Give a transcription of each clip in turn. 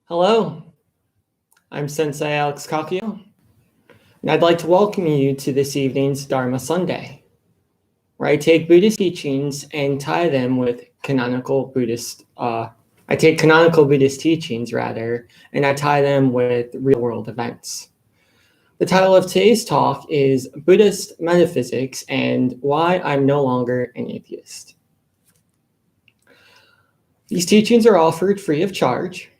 Hello, I'm Sensei Alex Kakio, and I'd like to welcome you to this evening's Dharma Sunday, where I take Buddhist teachings and tie them with canonical Buddhist teachings, and I tie them with real-world events. The title of today's talk is Buddhist Metaphysics and Why I'm No Longer an Atheist. These teachings are offered free of charge,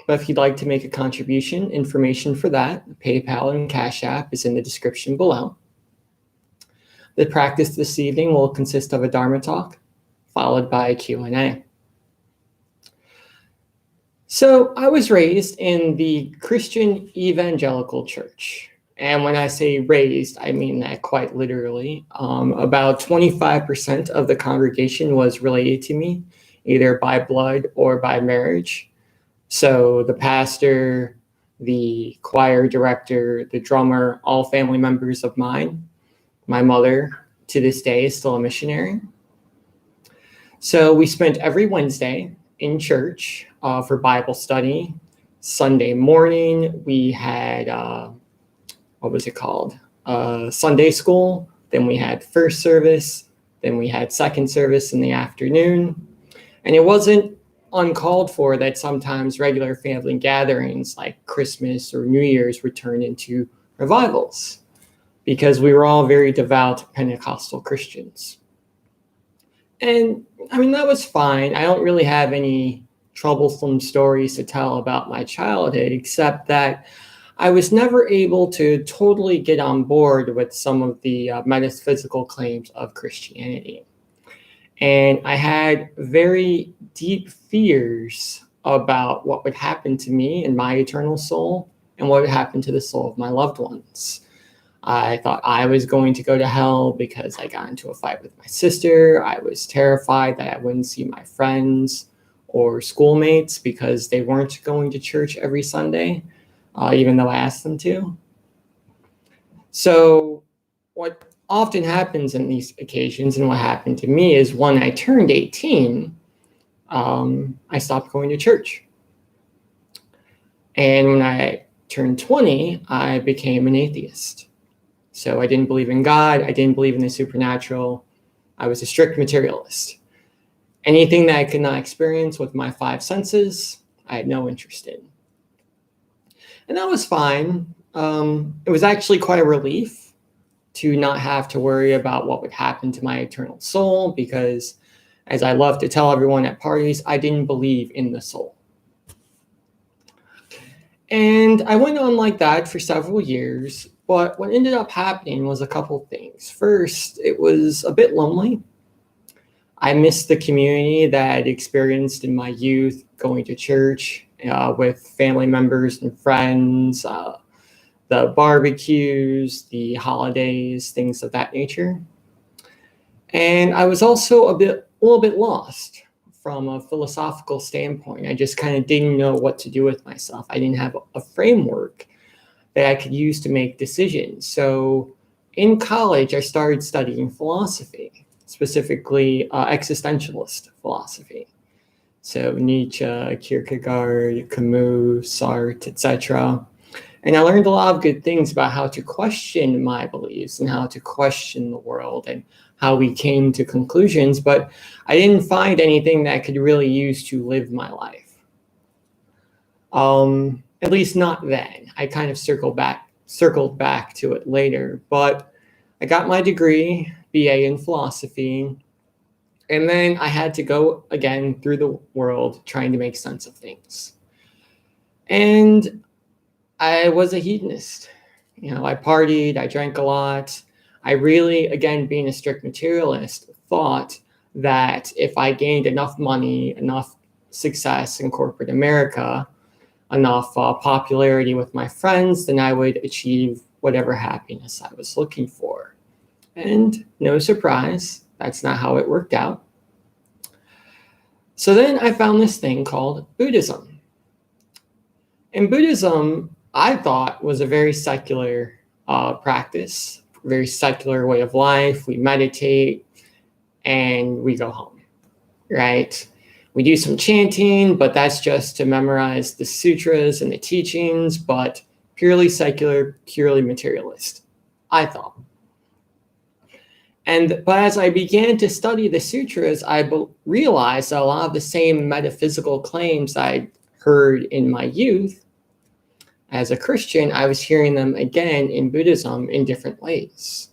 but if you'd like to make a contribution, information for that, PayPal and CashApp is in the description below. The practice this evening will consist of a Dharma talk, followed by a Q&A. So I was raised in the Christian evangelical church. And when I say raised, I mean that quite literally. About 25% of the congregation was related to me, either by blood or by marriage. So the pastor, the choir director, the drummer, all family members of mine. My mother, to this day, is still a missionary. So we spent every Wednesday in church for Bible study. Sunday morning, we had, Sunday school. Then we had first service. Then we had second service in the afternoon. And it wasn't uncalled for that sometimes regular family gatherings like Christmas or New Year's would turn into revivals because we were all very devout Pentecostal Christians. And I mean, that was fine. I don't really have any troublesome stories to tell about my childhood, except that I was never able to totally get on board with some of the metaphysical claims of Christianity. And I had very deep fears about what would happen to me and my eternal soul and what would happen to the soul of my loved ones. I thought I was going to go to hell because I got into a fight with my sister. I was terrified that I wouldn't see my friends or schoolmates because they weren't going to church every Sunday, even though I asked them to. So what often happens in these occasions, and what happened to me, is when I turned 18, I stopped going to church. And when I turned 20, I became an atheist. So I didn't believe in God. I didn't believe in the supernatural. I was a strict materialist. Anything that I could not experience with my five senses, I had no interest in. And that was fine. It was actually quite a relief to not have to worry about what would happen to my eternal soul, because as I love to tell everyone at parties, I didn't believe in the soul. And I went on like that for several years, but what ended up happening was a couple things. First, it was a bit lonely. I missed the community that I'd experienced in my youth, going to church with family members and friends, the barbecues, the holidays, things of that nature. And I was also a little bit lost from a philosophical standpoint. I just kind of didn't know what to do with myself. I didn't have a framework that I could use to make decisions. So in college, I started studying philosophy, specifically existentialist philosophy. So Nietzsche, Kierkegaard, Camus, Sartre, etc. And I learned a lot of good things about how to question my beliefs and how to question the world and how we came to conclusions, but I didn't find anything that I could really use to live my life. At least not then. I kind of circled back to it later, but I got my degree, BA in philosophy, and then I had to go again through the world trying to make sense of things. And I was a hedonist. I partied, I drank a lot. I really, again, being a strict materialist, thought that if I gained enough money, enough success in corporate America, enough popularity with my friends, then I would achieve whatever happiness I was looking for. And no surprise, that's not how it worked out. So then I found this thing called Buddhism. And Buddhism, I thought, was a very secular practice, very secular way of life. We meditate and we go home, right? We do some chanting, but that's just to memorize the sutras and the teachings, but purely secular, purely materialist, I thought. But as I began to study the sutras, I realized that a lot of the same metaphysical claims I heard in my youth as a Christian, I was hearing them again in Buddhism in different ways.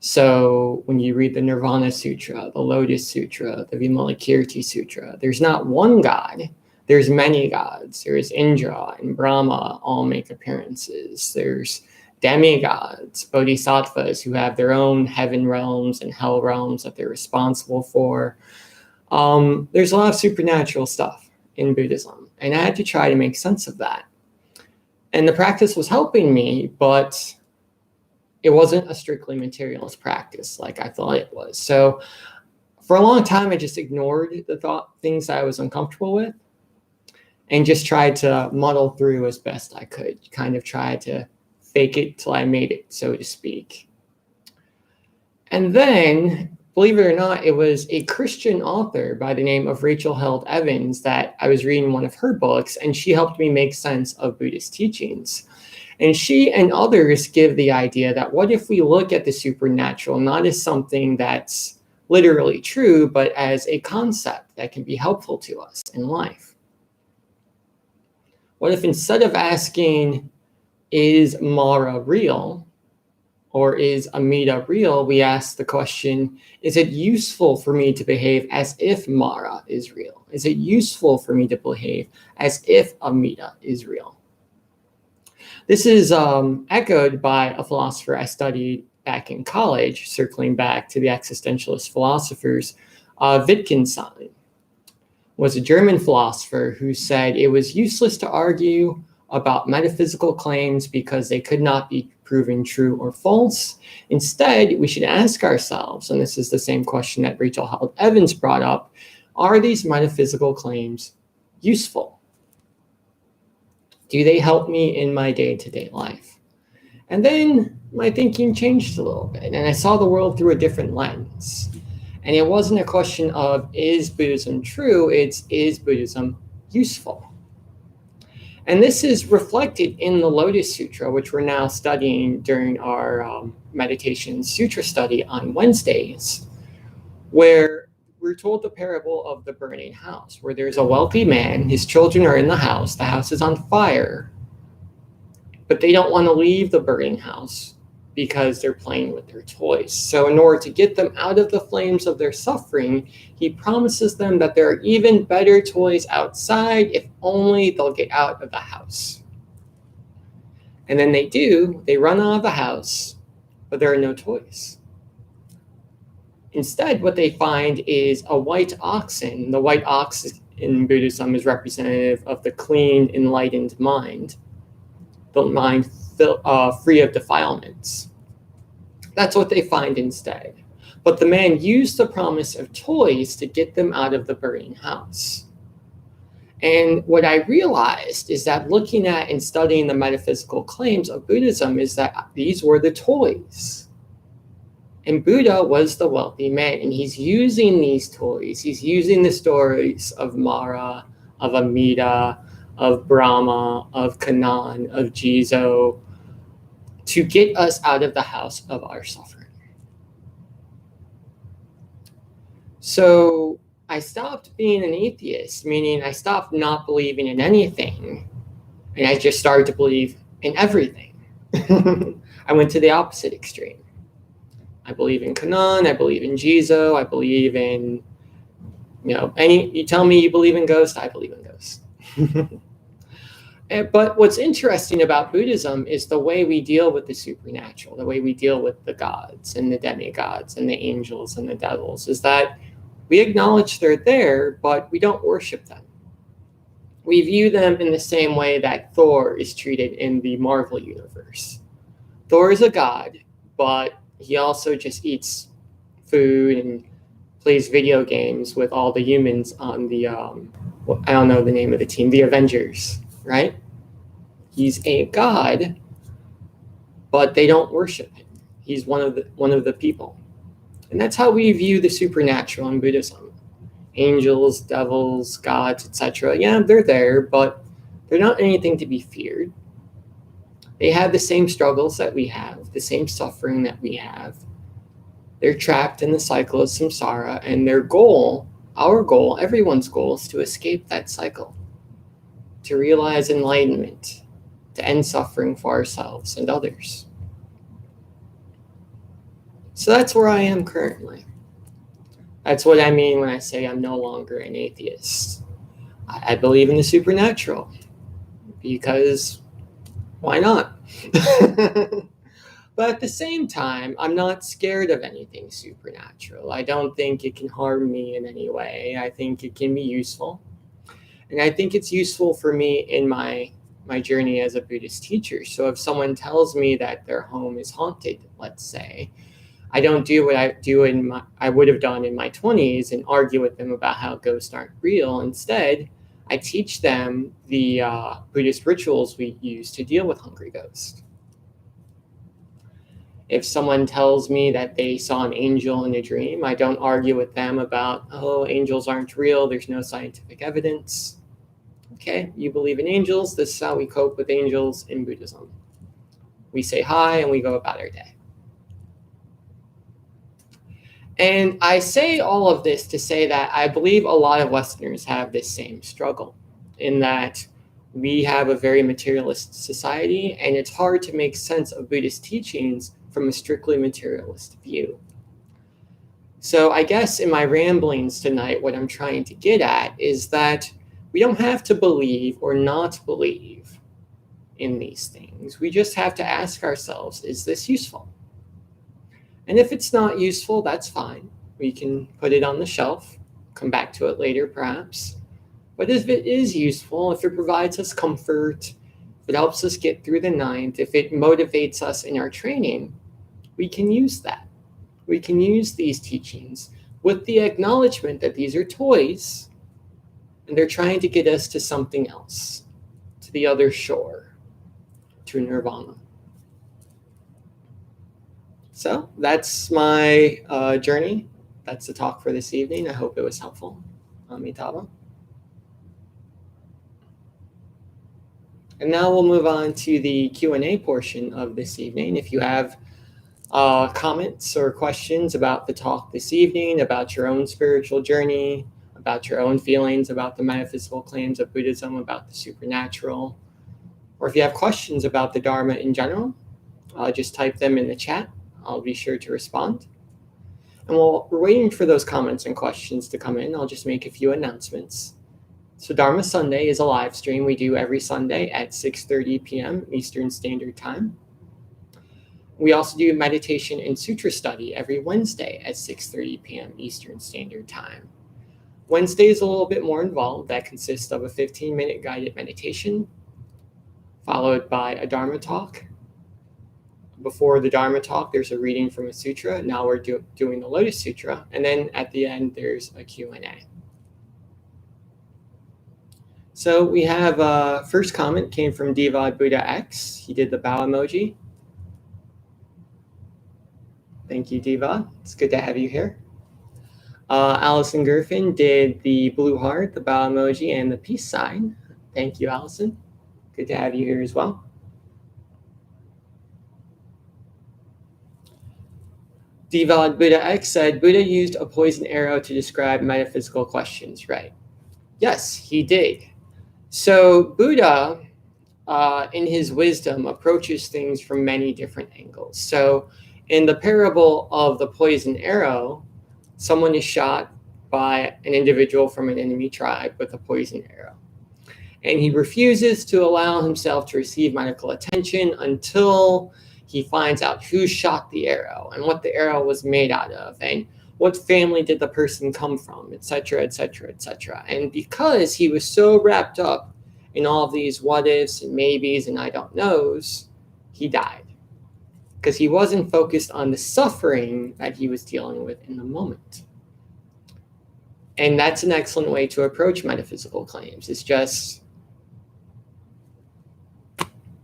So when you read the Nirvana Sutra, the Lotus Sutra, the Vimalakirti Sutra, there's not one God, there's many gods. There's Indra and Brahma all make appearances. There's demigods, bodhisattvas, who have their own heaven realms and hell realms that they're responsible for. There's a lot of supernatural stuff in Buddhism, and I had to try to make sense of that. And the practice was helping me, but it wasn't a strictly materialist practice like I thought it was. So for a long time, I just ignored the things I was uncomfortable with and just tried to muddle through as best I could, kind of try to fake it till I made it, so to speak. And then, believe it or not, it was a Christian author by the name of Rachel Held Evans that I was reading one of her books, and she helped me make sense of Buddhist teachings. And she and others give the idea that what if we look at the supernatural not as something that's literally true, but as a concept that can be helpful to us in life? What if instead of asking, is Mara real, or is Amida real, we ask the question, is it useful for me to behave as if Mara is real? Is it useful for me to behave as if Amida is real? This is echoed by a philosopher I studied back in college, circling back to the existentialist philosophers. Wittgenstein was a German philosopher who said it was useless to argue about metaphysical claims because they could not be proven true or false. Instead, we should ask ourselves, and this is the same question that Rachel Held Evans brought up, are these metaphysical claims useful? Do they help me in my day-to-day life? And then my thinking changed a little bit, and I saw the world through a different lens. And it wasn't a question of, is Buddhism true? It's, is Buddhism useful? And this is reflected in the Lotus Sutra, which we're now studying during our meditation sutra study on Wednesdays, where we're told the parable of the burning house, where there's a wealthy man, his children are in the house is on fire, but they don't want to leave the burning house because they're playing with their toys. So in order to get them out of the flames of their suffering, he promises them that there are even better toys outside if only they'll get out of the house. And then they do, they run out of the house, but there are no toys. Instead, what they find is a white oxen. The white ox in Buddhism is representative of the clean, enlightened mind, the mind free of defilements. That's what they find instead. But the man used the promise of toys to get them out of the burning house. And what I realized is that looking at and studying the metaphysical claims of Buddhism is that these were the toys. And Buddha was the wealthy man, and he's using these toys. He's using the stories of Mara, of Amida, of Brahma, of Kanaan, of Jizo, to get us out of the house of our suffering. So I stopped being an atheist, meaning I stopped not believing in anything, and I just started to believe in everything. I went to the opposite extreme. I believe in Kanaan, I believe in Jizo, I believe in, you tell me you believe in ghosts, I believe in ghosts. But what's interesting about Buddhism is the way we deal with the supernatural, the way we deal with the gods and the demigods and the angels and the devils, is that we acknowledge they're there, but we don't worship them. We view them in the same way that Thor is treated in the Marvel universe. Thor is a god, but he also just eats food and plays video games with all the humans on the, I don't know the name of the team, the Avengers, right? He's a god, but they don't worship him. He's one of the people. And that's how we view the supernatural in Buddhism. angels, devils, gods, etc. Yeah, they're there, but they're not anything to be feared. They have the same struggles that we have, the same suffering that we have. They're trapped in the cycle of samsara, and their goal, our goal, everyone's goal, is to escape that cycle, to realize enlightenment, to end suffering for ourselves and others. So that's where I am currently. That's what I mean when I say I'm no longer an atheist. I believe in the supernatural, because why not? But at the same time, I'm not scared of anything supernatural. I don't think it can harm me in any way. I think it can be useful. And I think it's useful for me in my journey as a Buddhist teacher. So if someone tells me that their home is haunted, let's say, I don't do what I would have done in my 20s and argue with them about how ghosts aren't real. Instead, I teach them the Buddhist rituals we use to deal with hungry ghosts. If someone tells me that they saw an angel in a dream, I don't argue with them about, oh, angels aren't real, there's no scientific evidence. Okay, you believe in angels, this is how we cope with angels in Buddhism. We say hi and we go about our day. And I say all of this to say that I believe a lot of Westerners have this same struggle, in that we have a very materialist society, and it's hard to make sense of Buddhist teachings from a strictly materialist view. So I guess in my ramblings tonight, what I'm trying to get at is that we don't have to believe or not believe in these things. We just have to ask ourselves, is this useful? And if it's not useful, that's fine. We can put it on the shelf, come back to it later perhaps. But if it is useful, if it provides us comfort, if it helps us get through the night, if it motivates us in our training, we can use that. We can use these teachings with the acknowledgement that these are toys and they're trying to get us to something else, to the other shore, to nirvana. So that's my journey. That's the talk for this evening. I hope it was helpful. Amitabha. And now we'll move on to the Q&A portion of this evening. If you have comments or questions about the talk this evening, about your own spiritual journey, about your own feelings about the metaphysical claims of Buddhism, about the supernatural, or if you have questions about the Dharma in general, just type them in the chat. I'll be sure to respond. And while we're waiting for those comments and questions to come in, I'll just make a few announcements. So Dharma Sunday is a live stream we do every Sunday at 6:30 p.m. Eastern Standard Time. We also do meditation and sutra study every Wednesday at 6:30 p.m. Eastern Standard Time. Wednesday is a little bit more involved. That consists of a 15-minute guided meditation, followed by a Dharma talk. Before the Dharma talk, there's a reading from a sutra. Now we're doing the Lotus Sutra. And then at the end, there's a Q&A. So we have first comment came from Diva Buddha X. He did the bow emoji. Thank you, Diva. It's good to have you here. Allison Griffin did the blue heart, the bow emoji, and the peace sign. Thank you, Allison. Good to have you here as well. Diva Buddha X said, Buddha used a poison arrow to describe metaphysical questions, right? Yes, he did. So Buddha, in his wisdom, approaches things from many different angles. So in the parable of the poison arrow, someone is shot by an individual from an enemy tribe with a poison arrow. And he refuses to allow himself to receive medical attention until he finds out who shot the arrow and what the arrow was made out of and what family did the person come from, etc., etc., etc. And because he was so wrapped up in all of these what ifs and maybes and I don't knows, he died. Because he wasn't focused on the suffering that he was dealing with in the moment. And that's an excellent way to approach metaphysical claims. It's just,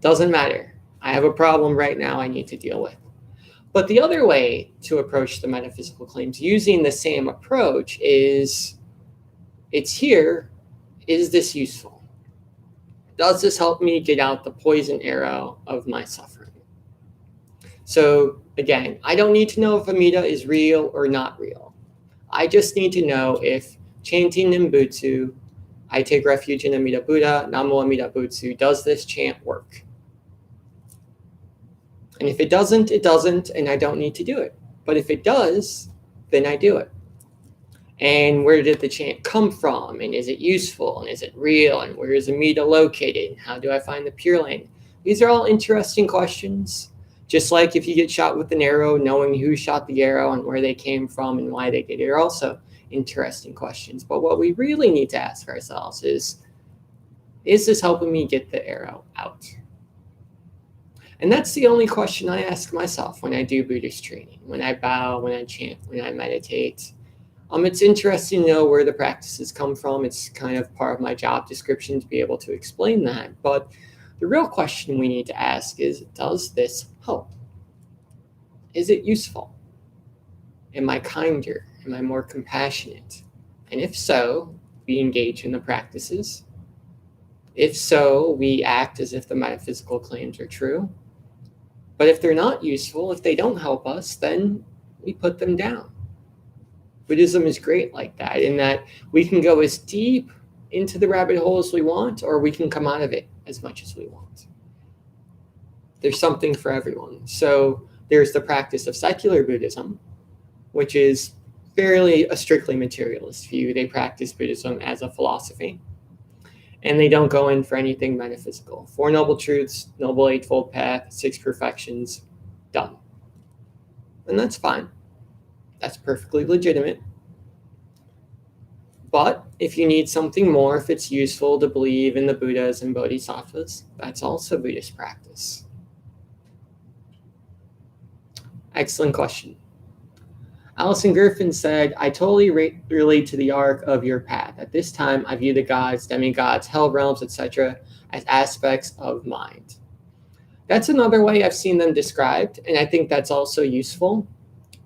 doesn't matter. I have a problem right now I need to deal with. But the other way to approach the metaphysical claims using the same approach is It's here. Is this useful? Does this help me get out the poison arrow of my suffering? So again, I don't need to know if Amida is real or not real. I just need to know if chanting Nimbutsu, I take refuge in Amida Buddha, Namo Amida Butsu, does this chant work? And if it doesn't, it doesn't, and I don't need to do it. But if it does, then I do it. And where did the chant come from? And is it useful? And is it real? And where is Amida located? And how do I find the Pure Land? These are all interesting questions. Just like if you get shot with an arrow, knowing who shot the arrow and where they came from and why they did it are also interesting questions. But what we really need to ask ourselves is this helping me get the arrow out? And that's the only question I ask myself when I do Buddhist training, when I bow, when I chant, when I meditate. It's interesting to know where the practices come from. It's kind of part of my job description to be able to explain that. But the real question we need to ask is, does this help? Is it useful? Am I kinder? Am I more compassionate? And if so, we engage in the practices. If so, we act as if the metaphysical claims are true. But if they're not useful, if they don't help us, then we put them down. Buddhism is great like that, in that we can go as deep into the rabbit hole as we want, or we can come out of it as much as we want. There's something for everyone. So there's the practice of secular Buddhism, which is fairly a strictly materialist view. They practice Buddhism as a philosophy, and they don't go in for anything metaphysical. Four Noble Truths, Noble Eightfold Path, 6 Perfections, done. And that's fine. That's perfectly legitimate. But if you need something more, if it's useful to believe in the Buddhas and Bodhisattvas, that's also Buddhist practice. Excellent question. Allison Griffin said, I totally relate to the Ark of Your Path. At this time, I view the gods, demigods, hell realms, etc. as aspects of mind. That's another way I've seen them described, and I think that's also useful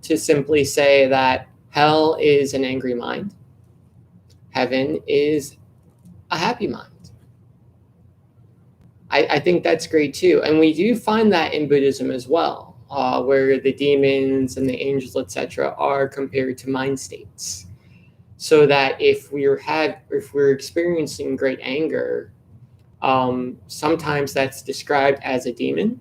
to simply say that hell is an angry mind. Heaven is a happy mind. I think that's great too. And we do find that in Buddhism as well, where the demons and the angels, etc., are compared to mind states. So that if we're experiencing great anger, sometimes that's described as a demon.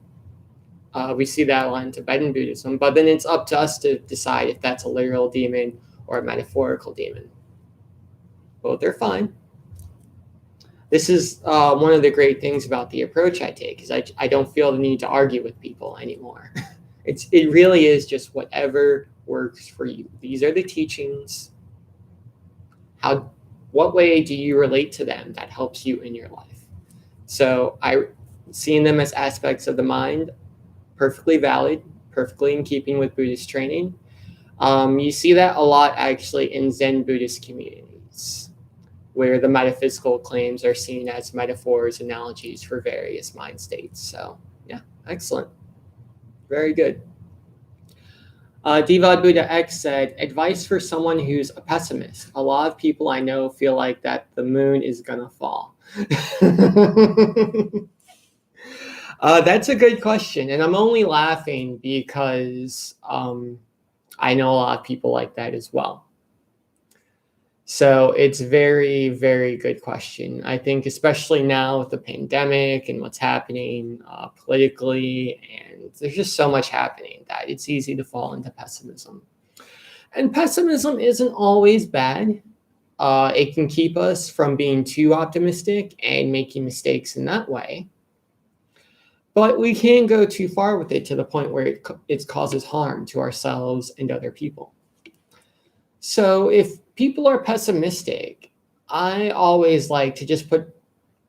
We see that a lot in Tibetan Buddhism, but then it's up to us to decide if that's a literal demon or a metaphorical demon. Both are fine. This is one of the great things about the approach I take, is I don't feel the need to argue with people anymore. It really is just whatever works for you. These are the teachings. What way do you relate to them that helps you in your life? So seeing them as aspects of the mind, perfectly valid, perfectly in keeping with Buddhist training. You see that a lot actually in Zen Buddhist communities, where the metaphysical claims are seen as metaphors, analogies for various mind states. So yeah, excellent. Very good. Divad Buddha X said, advice for someone who's a pessimist. A lot of people I know feel like that the moon is gonna fall. That's a good question. And I'm only laughing because I know a lot of people like that as well. So it's very, very good question. I think especially now with the pandemic and what's happening politically, and there's just so much happening that it's easy to fall into pessimism. And pessimism isn't always bad. It can keep us from being too optimistic and making mistakes in that way. But we can't go too far with it to the point where it causes harm to ourselves and other people. So if people are pessimistic, I always like to just put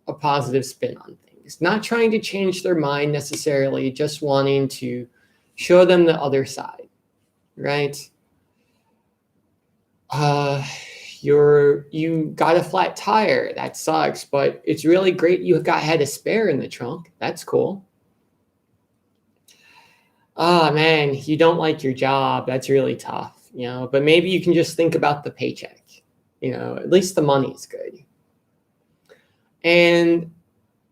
a positive spin on things, not trying to change their mind necessarily, just wanting to show them the other side, right? You got a flat tire, that sucks, but it's really great you had a spare in the trunk. That's cool. Oh man, you don't like your job. That's really tough, but maybe you can just think about the paycheck. At least the money's good. And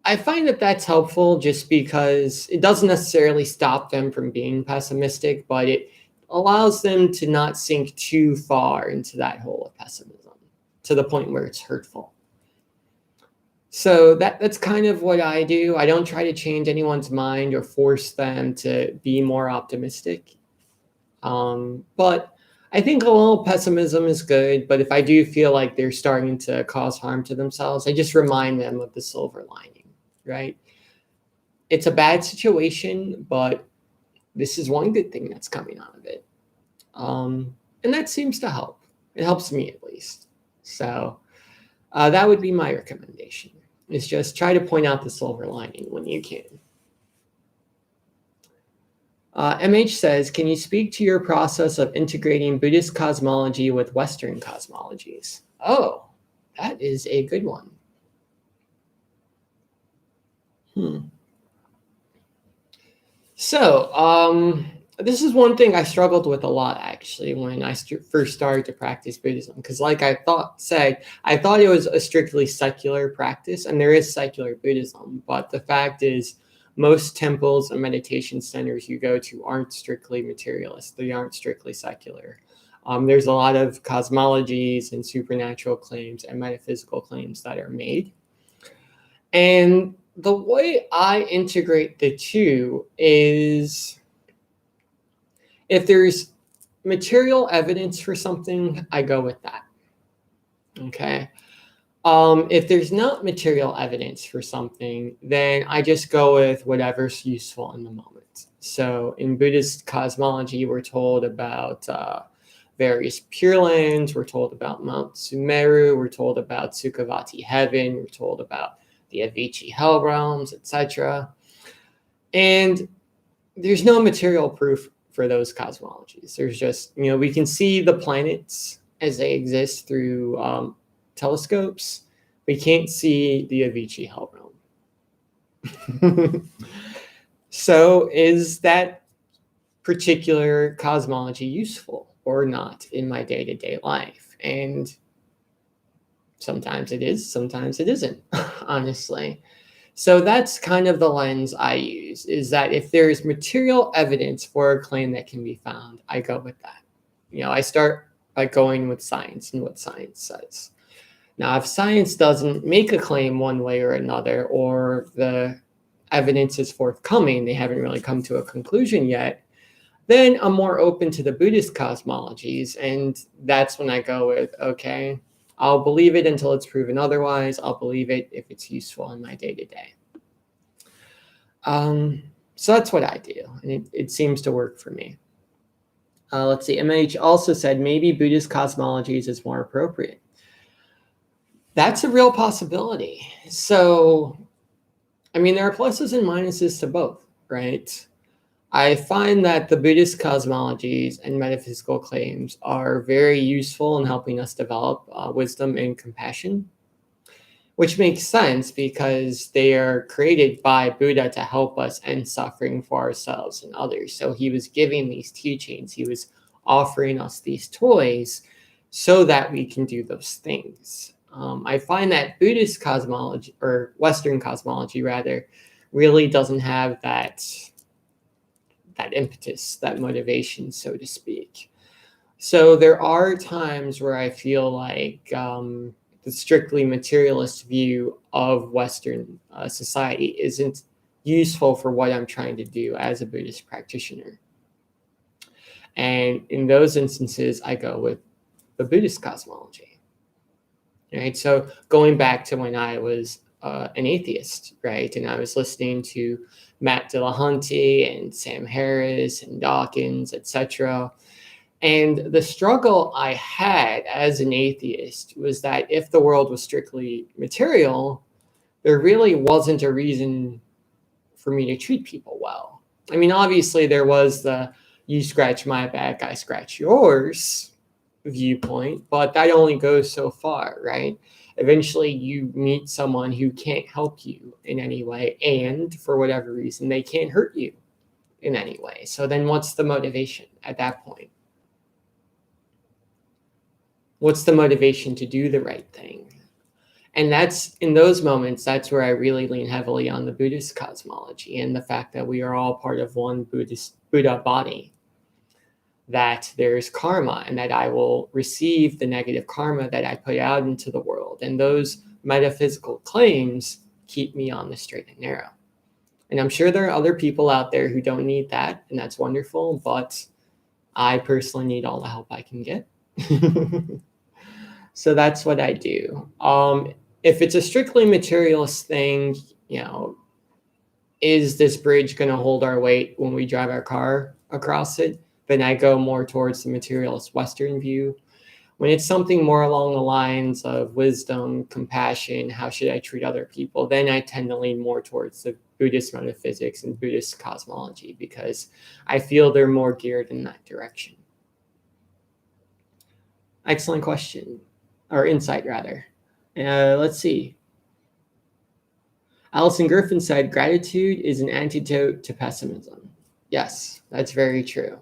I find that that's helpful just because it doesn't necessarily stop them from being pessimistic, but it allows them to not sink too far into that hole of pessimism to the point where it's hurtful. So that's kind of what I do. I don't try to change anyone's mind or force them to be more optimistic. But I think a little pessimism is good. But if I do feel like they're starting to cause harm to themselves, I just remind them of the silver lining, right? It's a bad situation, but this is one good thing that's coming out of it. And that seems to help. It helps me at least. So that would be my recommendation, is just try to point out the silver lining when you can. MH says, can you speak to your process of integrating Buddhist cosmology with Western cosmologies? Oh, that is a good one. So, this is one thing I struggled with a lot, actually, when I first started to practice Buddhism. Because like I thought it was a strictly secular practice, and there is secular Buddhism. But the fact is, most temples and meditation centers you go to aren't strictly materialist. They aren't strictly secular. There's a lot of cosmologies and supernatural claims and metaphysical claims that are made. And the way I integrate the two is, if there's material evidence for something, I go with that. Okay. If there's not material evidence for something, then I just go with whatever's useful in the moment. So in Buddhist cosmology, we're told about various Pure Lands, we're told about Mount Sumeru, we're told about Sukhavati heaven, we're told about the Avicii hell realms, etc. And there's no material proof for those cosmologies. There's just, we can see the planets as they exist through telescopes. We can't see the Avicii hell realm. So is that particular cosmology useful or not in my day-to-day life? And sometimes it is, sometimes it isn't, honestly. So that's kind of the lens I use, is that if there's material evidence for a claim that can be found, I go with that. I start by going with science and what science says. Now, if science doesn't make a claim one way or another, or the evidence is forthcoming, they haven't really come to a conclusion yet, then I'm more open to the Buddhist cosmologies. And that's when I go with, okay, I'll believe it until it's proven otherwise. I'll believe it if it's useful in my day-to-day. So that's what I do, and it seems to work for me. Let's see, MH also said maybe Buddhist cosmologies is more appropriate. That's a real possibility. So, there are pluses and minuses to both, right? I find that the Buddhist cosmologies and metaphysical claims are very useful in helping us develop wisdom and compassion, which makes sense because they are created by Buddha to help us end suffering for ourselves and others. So he was giving these teachings, he was offering us these toys so that we can do those things. I find that Buddhist cosmology, or Western cosmology rather, really doesn't have that impetus, that motivation, so to speak. So there are times where I feel like the strictly materialist view of Western society isn't useful for what I'm trying to do as a Buddhist practitioner. And in those instances, I go with the Buddhist cosmology. Right? So going back to when I was an atheist, right? And I was listening to Matt Dillahunty and Sam Harris and Dawkins, etc. And the struggle I had as an atheist was that if the world was strictly material, there really wasn't a reason for me to treat people well. Obviously there was the you scratch my back, I scratch yours viewpoint, but that only goes so far, right? Eventually you meet someone who can't help you in any way, and for whatever reason, they can't hurt you in any way. So then what's the motivation at that point? What's the motivation to do the right thing? And that's in those moments, that's where I really lean heavily on the Buddhist cosmology and the fact that we are all part of one Buddha body, that there's karma and that I will receive the negative karma that I put out into the world. And those metaphysical claims keep me on the straight and narrow. And I'm sure there are other people out there who don't need that, and that's wonderful, but I personally need all the help I can get. So that's what I do. If it's a strictly materialist thing, is this bridge going to hold our weight when we drive our car across it? Then I go more towards the materialist Western view. When it's something more along the lines of wisdom, compassion, how should I treat other people, then I tend to lean more towards the Buddhist metaphysics and Buddhist cosmology because I feel they're more geared in that direction. Excellent question, or insight rather. Let's see. Alison Griffin said, gratitude is an antidote to pessimism. Yes, that's very true.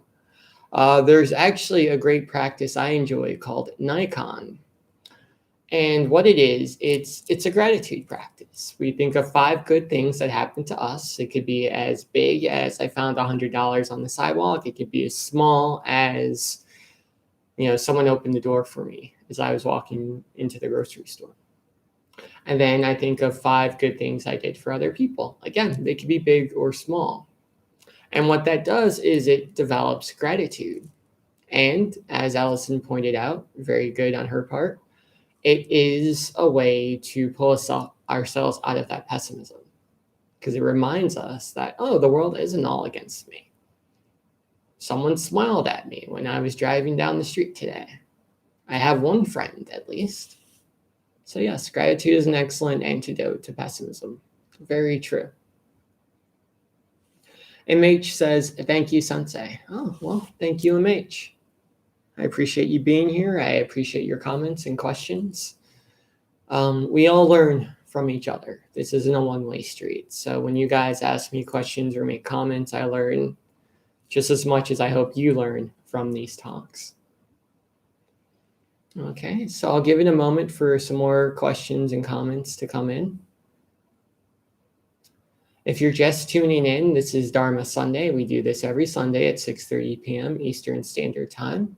There's actually a great practice I enjoy called Nikon. And what it is, it's a gratitude practice. We think of 5 good things that happened to us. It could be as big as I found $100 on the sidewalk. It could be as small as, someone opened the door for me as I was walking into the grocery store. And then I think of 5 good things I did for other people. Again, they could be big or small. And what that does is it develops gratitude. And as Allison pointed out, very good on her part, it is a way to pull ourselves out of that pessimism. Because it reminds us that, the world isn't all against me. Someone smiled at me when I was driving down the street today. I have one friend, at least. So yes, gratitude is an excellent antidote to pessimism. Very true. MH says, thank you, Sensei. Oh, well, thank you, MH. I appreciate you being here. I appreciate your comments and questions. We all learn from each other. This isn't a one-way street. So when you guys ask me questions or make comments, I learn just as much as I hope you learn from these talks. Okay, so I'll give it a moment for some more questions and comments to come in. If you're just tuning in, this is Dharma Sunday. We do this every Sunday at 6:30 p.m. Eastern Standard Time.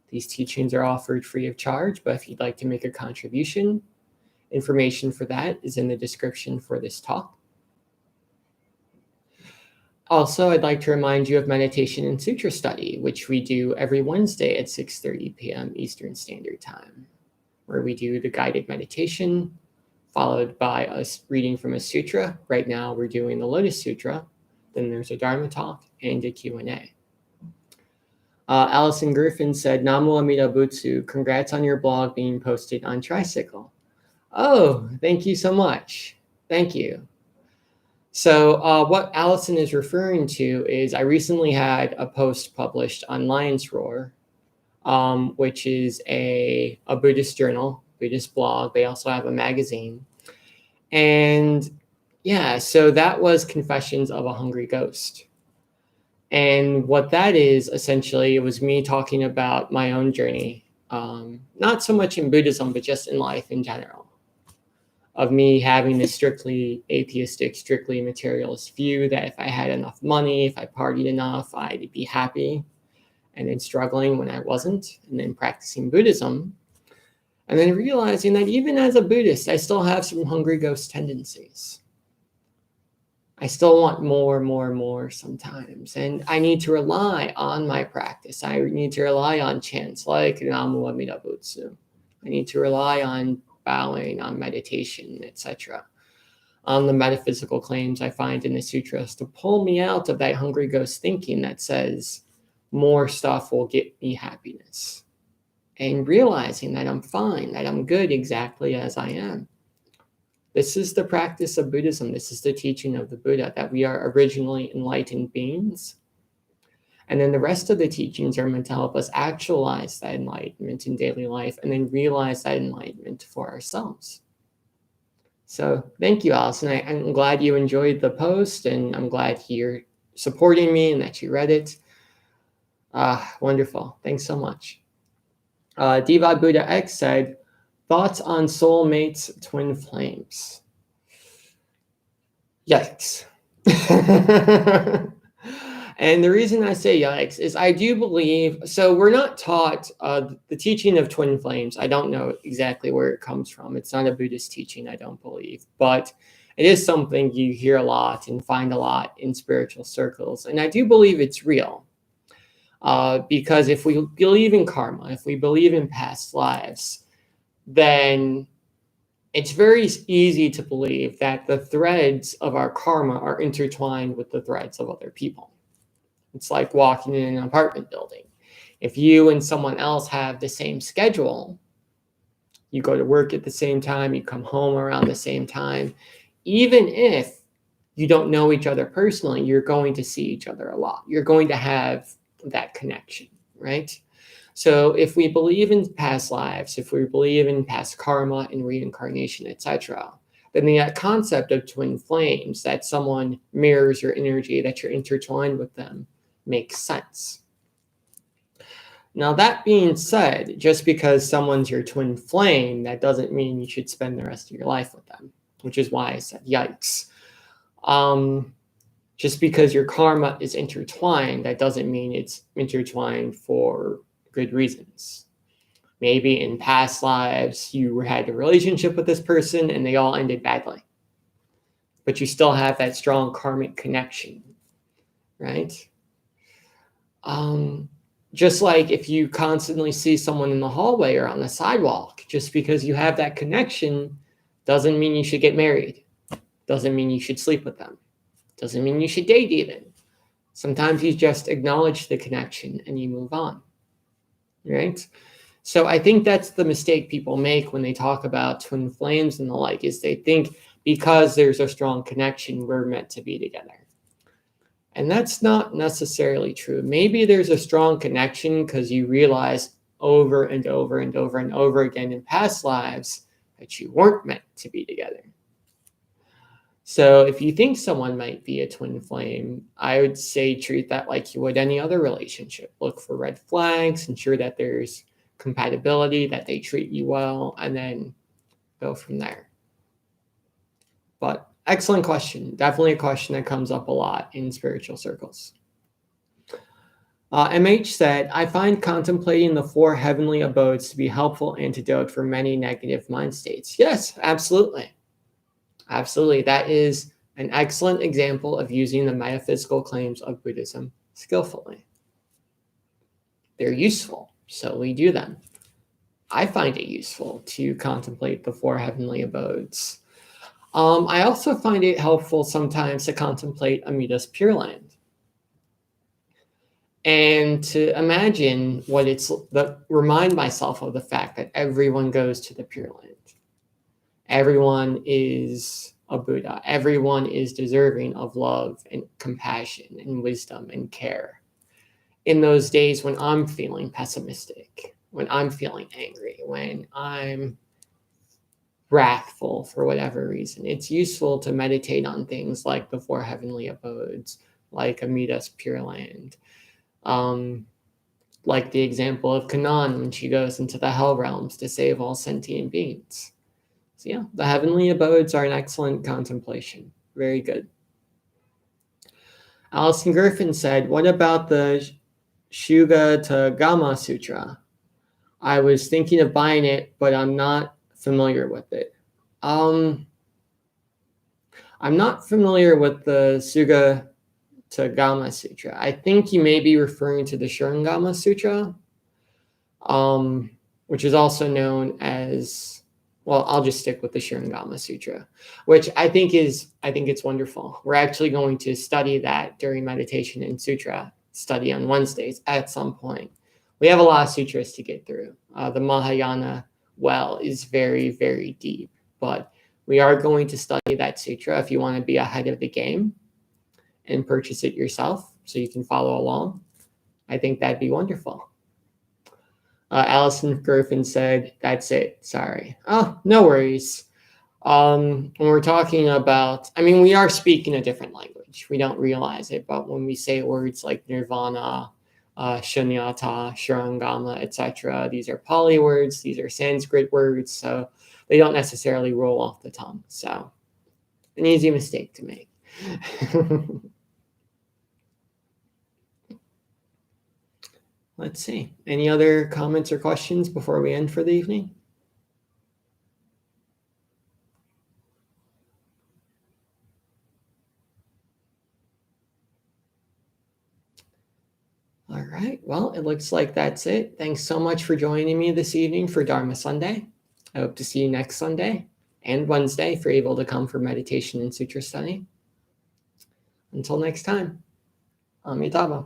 These teachings are offered free of charge, but if you'd like to make a contribution, information for that is in the description for this talk. Also, I'd like to remind you of meditation and sutra study, which we do every Wednesday at 6:30 p.m. Eastern Standard Time, where we do the guided meditation, followed by us reading from a sutra. Right now, we're doing the Lotus Sutra. Then there's a Dharma talk and a Q&A. Allison Griffin said, Namo Amida Butsu, congrats on your blog being posted on Tricycle. Oh, thank you so much. Thank you. So what Allison is referring to is I recently had a post published on Lion's Roar, which is a Buddhist journal, Buddhist blog. They also have a magazine. And yeah, so that was Confessions of a Hungry Ghost. And what that is, essentially, it was me talking about my own journey, not so much in Buddhism, but just in life in general, of me having this strictly atheistic, strictly materialist view that if I had enough money, if I partied enough, I'd be happy, and then struggling when I wasn't, and then practicing Buddhism, and then realizing that even as a Buddhist, I still have some hungry ghost tendencies. I still want more sometimes. And I need to rely on my practice. I need to rely on chants like Namu Amida Butsu. I need to rely on bowing, on meditation, etc. On the metaphysical claims I find in the sutras to pull me out of that hungry ghost thinking that says more stuff will get me happiness. And realizing that I'm fine, that I'm good exactly as I am. This is the practice of Buddhism. This is the teaching of the Buddha, that we are originally enlightened beings. And then the rest of the teachings are meant to help us actualize that enlightenment in daily life and then realize that enlightenment for ourselves. So thank you, Allison. I'm glad you enjoyed the post, and I'm glad you're supporting me and that you read it. Wonderful. Thanks so much. Diva Buddha X said, thoughts on soulmates, twin flames. Yikes. And the reason I say yikes is I do believe, so we're not taught the teaching of twin flames. I don't know exactly where it comes from. It's not a Buddhist teaching, I don't believe, but it is something you hear a lot and find a lot in spiritual circles. And I do believe it's real because if we believe in karma, if we believe in past lives, then it's very easy to believe that the threads of our karma are intertwined with the threads of other people. It's like walking in an apartment building. If you and someone else have the same schedule, you go to work at the same time, you come home around the same time, even if you don't know each other personally, you're going to see each other a lot. You're going to have that connection, right? So if we believe in past lives, if we believe in past karma and reincarnation, etc., then the concept of twin flames, that someone mirrors your energy, that you're intertwined with them, makes sense. Now, that being said, just because someone's your twin flame, that doesn't mean you should spend the rest of your life with them, which is why I said yikes. Just because your karma is intertwined, that doesn't mean it's intertwined for good reasons. Maybe in past lives, you had a relationship with this person and they all ended badly, but you still have that strong karmic connection, right? Just like if you constantly see someone in the hallway or on the sidewalk, just because you have that connection doesn't mean you should get married. Doesn't mean you should sleep with them. Doesn't mean you should date even. Sometimes you just acknowledge the connection and you move on, right? So I think that's the mistake people make when they talk about twin flames and the like, is they think because there's a strong connection, we're meant to be together. And that's not necessarily true. Maybe there's a strong connection because you realize over and over and over and over again in past lives that you weren't meant to be together. So if you think someone might be a twin flame, I would say treat that like you would any other relationship. Look for red flags, ensure that there's compatibility, that they treat you well, and then go from there. But excellent question. Definitely a question that comes up a lot in spiritual circles. MH said, I find contemplating the 4 heavenly abodes to be a helpful antidote for many negative mind states. Yes, absolutely. Absolutely. That is an excellent example of using the metaphysical claims of Buddhism skillfully. They're useful, so we do them. I find it useful to contemplate the 4 heavenly abodes. I also find it helpful sometimes to contemplate Amida's Pure Land and to imagine what remind myself of the fact that everyone goes to the Pure Land. Everyone is a Buddha. Everyone is deserving of love and compassion and wisdom and care. In those days when I'm feeling pessimistic, when I'm feeling angry, when I'm wrathful for whatever reason, it's useful to meditate on things like the 4 heavenly abodes, like Amida's Pure Land, like the example of Kanan when she goes into the hell realms to save all sentient beings. So yeah, the heavenly abodes are an excellent contemplation. Very good. Alison Griffin said, what about the Shugatagama Sutra? I was thinking of buying it, but I'm not familiar with it. I'm not familiar with the Shugatagama Sutra. I think you may be referring to the Shurangama Sutra, which is also known as, well, I'll just stick with the Shurangama Sutra, which I think it's wonderful. We're actually going to study that during meditation and sutra study on Wednesdays at some point. We have a lot of sutras to get through. The Mahayana well is very, very deep, but we are going to study that sutra if you want to be ahead of the game and purchase it yourself so you can follow along. I think that'd be wonderful. Allison Griffin said, that's it. Sorry. Oh, no worries. When we're talking about, we are speaking a different language. We don't realize it, but when we say words like nirvana shunyata, shurangama, etc. These are Pali words. These are Sanskrit words. So they don't necessarily roll off the tongue. So an easy mistake to make. Let's see. Any other comments or questions before we end for the evening? All right. Well, it looks like that's it. Thanks so much for joining me this evening for Dharma Sunday. I hope to see you next Sunday and Wednesday if you're able to come for meditation and sutra study. Until next time, Amitabha.